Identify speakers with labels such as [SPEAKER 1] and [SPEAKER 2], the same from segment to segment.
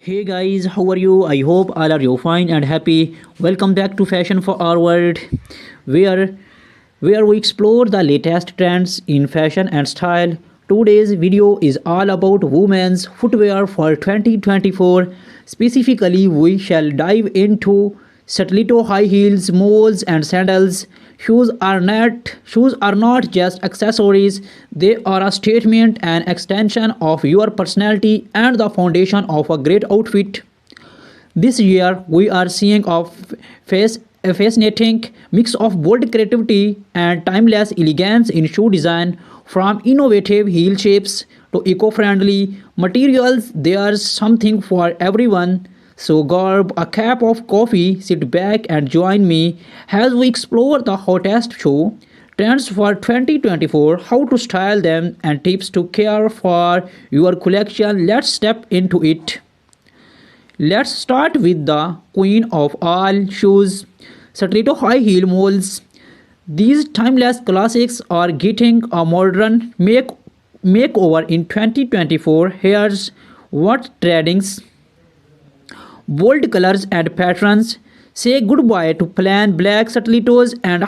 [SPEAKER 1] Hey guys, how are you? I hope all are you fine and happy. Welcome back to Fashion for Our World, where where we explore the latest trends in fashion and style. Today's video is all about women's footwear for 2024. Specifically, we shall dive into stiletto high heels, moles, and sandals. Shoes are not just accessories, they are a statement and extension of your personality and the foundation of a great outfit. This year, we are seeing a fascinating mix of bold creativity and timeless elegance in shoe design, from innovative heel shapes to eco-friendly materials. There's something for everyone. So grab a cup of coffee, sit back and join me as we explore the hottest shoe trends for 2024, how to style them, and tips to care for your collection. Let's step into it. Let's start with the queen of all shoes, stiletto high heel moles. These timeless classics are getting a modern makeover in 2024. Here's what trendings: bold colors and patterns. Say goodbye to plain black stilettos and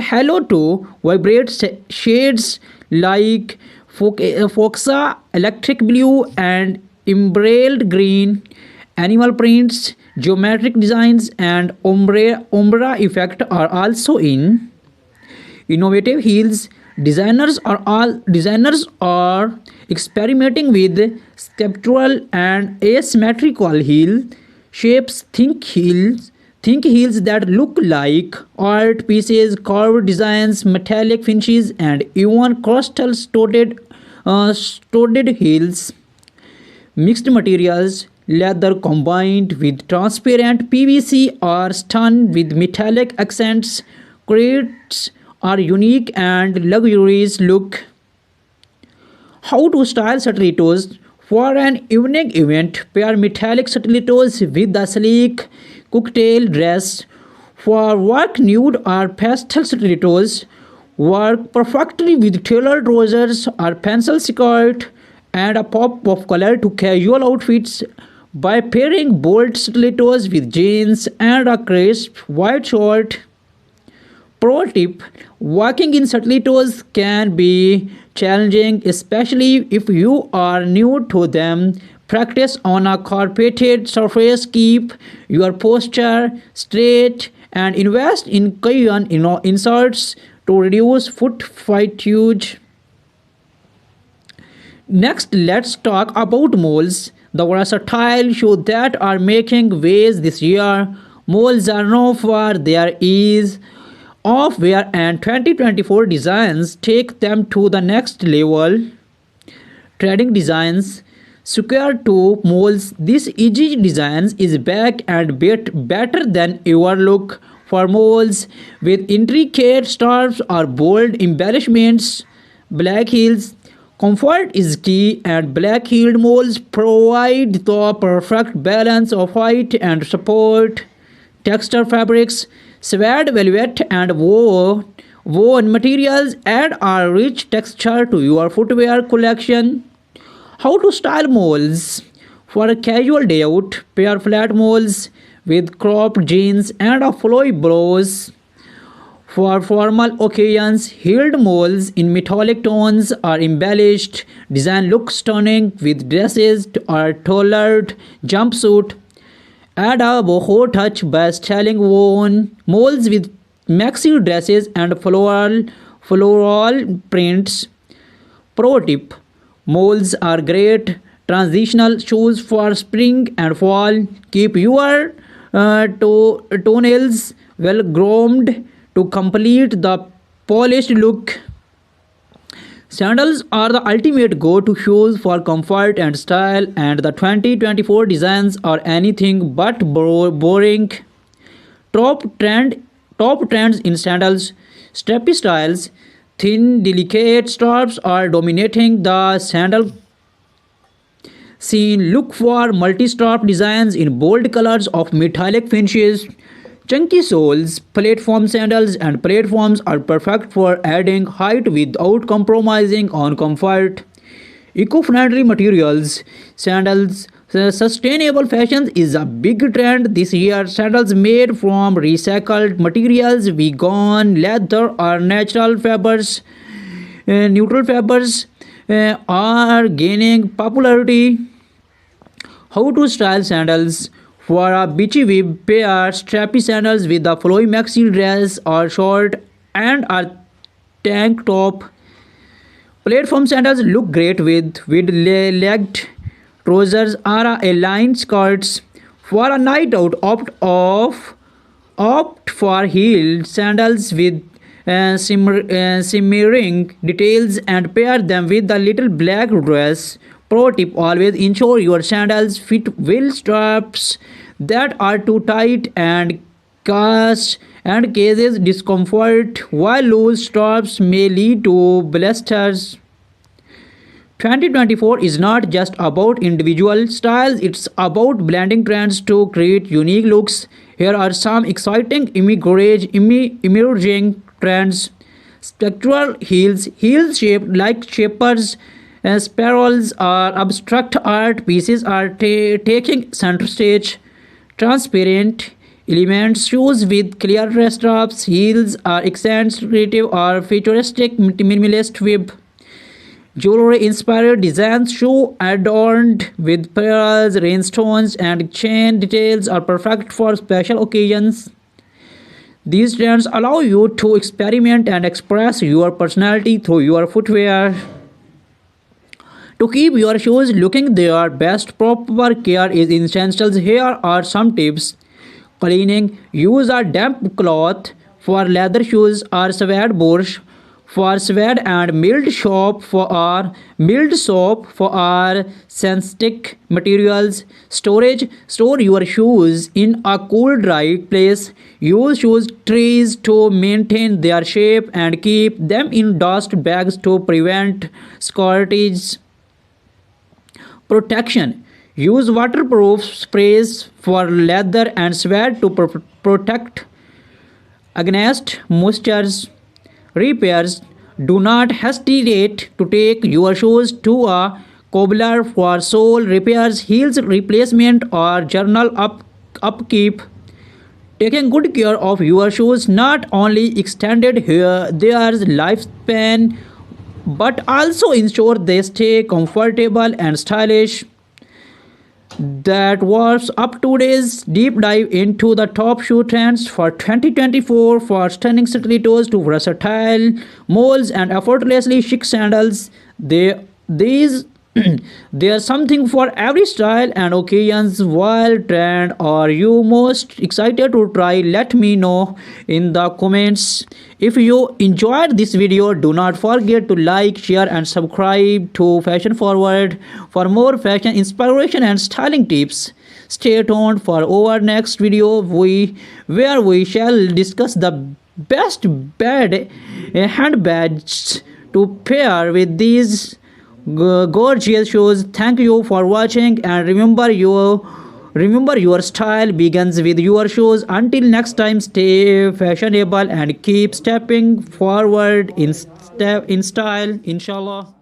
[SPEAKER 1] hello to vibrant shades like fuchsia, electric blue, and emerald green. Animal prints, geometric designs, and umbra effect are also in. Innovative heels. Designers are experimenting with sculptural and asymmetrical heel shapes. Think heels that look like art pieces, curved designs, metallic finishes, and even crystal studded heels. Mixed materials, leather combined with transparent PVC or stone with metallic accents, creates a unique and luxurious look. How to style stilettos for an evening event? Pair metallic stilettos with a sleek cocktail dress. For work, nude or pastel stilettos work perfectly with tailored trousers or pencil skirt. And a pop of color to casual outfits by pairing bold stilettos with jeans and a crisp white short. Pro tip: walking in stilettos can be challenging, especially if you are new to them. Practice on a carpeted surface, keep your posture straight, and invest in cushion inserts to reduce foot fatigue. Next, let's talk about moles, the versatile shoes that are making waves this year. Moles are known for their ease of wear, and 2024 designs take them to the next level. Trading designs, square toe moles. This easy designs is back and better than ever. Look for moles with intricate stars or bold embellishments. Black heels. Comfort is key, and black heeled moles provide the perfect balance of height and support. Texture fabrics, suede, velvet, and woven materials add a rich texture to your footwear collection. How to style moles for a casual day out? Pair flat moles with cropped jeans and a flowy blouse. For formal occasions, heeled moles in metallic tones are embellished. Design looks stunning with dresses or tailored jumpsuit. Add a boho touch by styling woven moles with maxi dresses and floral prints. Pro tip: moles are great transitional shoes for spring and fall. Keep your toenails well groomed to complete the polished look. Sandals are the ultimate go-to shoes for comfort and style, and the 2024 designs are anything but boring. Top trend Top trends in sandals, strappy styles, thin delicate straps are dominating the sandal scene. Look for multi-strap designs in bold colors of metallic finishes. Chunky soles, platform sandals and platforms are perfect for adding height without compromising on comfort. Eco-friendly materials, sandals Sustainable fashion is a big trend this year. Sandals made from recycled materials, vegan leather, or natural fibers, neutral fibers are gaining popularity. How to style sandals? For a beachy whip, pair strappy sandals with a flowy maxi dress or short and a tank top. Platform sandals look great with legged trousers or aligned skirts. For a night out, opt for heeled sandals with shimmering details and pair them with a little black dress. Pro tip: always ensure your sandals fit well. Straps that are too tight and causes discomfort, while loose straps may lead to blisters. 2024 is not just about individual styles, it's about blending trends to create unique looks. Here are some exciting emerging trends. Spectral heels, heels shaped like shapers, spirals, or abstract art pieces are taking center stage. Transparent elements, shoes with clear straps, heels are eccentric or futuristic minimalist whip. Jewelry inspired designs, shoe adorned with pearls, rhinestones, and chain details are perfect for special occasions. These trends allow you to experiment and express your personality through your footwear. To keep your shoes looking their best, proper care is essential. Here are some tips. Cleaning: use a damp cloth for leather shoes or suede brush for suede and milled soap for our synthetic materials. Storage: store your shoes in a cool, dry place. Use shoes trays to maintain their shape and keep them in dust bags to prevent scortage. Protection: use waterproof sprays for leather and suede to protect against moisture. Repairs: do not hesitate to take your shoes to a cobbler for sole repairs, heels replacement, or journal upkeep. Taking good care of your shoes not only extended their lifespan but also ensure they stay comfortable and stylish. That was up today's deep dive into the top shoe trends for 2024, for stunning stilettos to versatile moles and effortlessly chic sandals. These there's something for every style and occasions. While trend are you most excited to try? Let me know in the comments. If you enjoyed this video, do not forget to like, share and subscribe to Fashion Forward for more fashion inspiration and styling tips. Stay tuned for our next video where we shall discuss the best handbags to pair with these gorgeous shoes. Thank you for watching, and remember your style begins with your shoes. Until next time, stay fashionable and keep stepping forward in style, inshallah.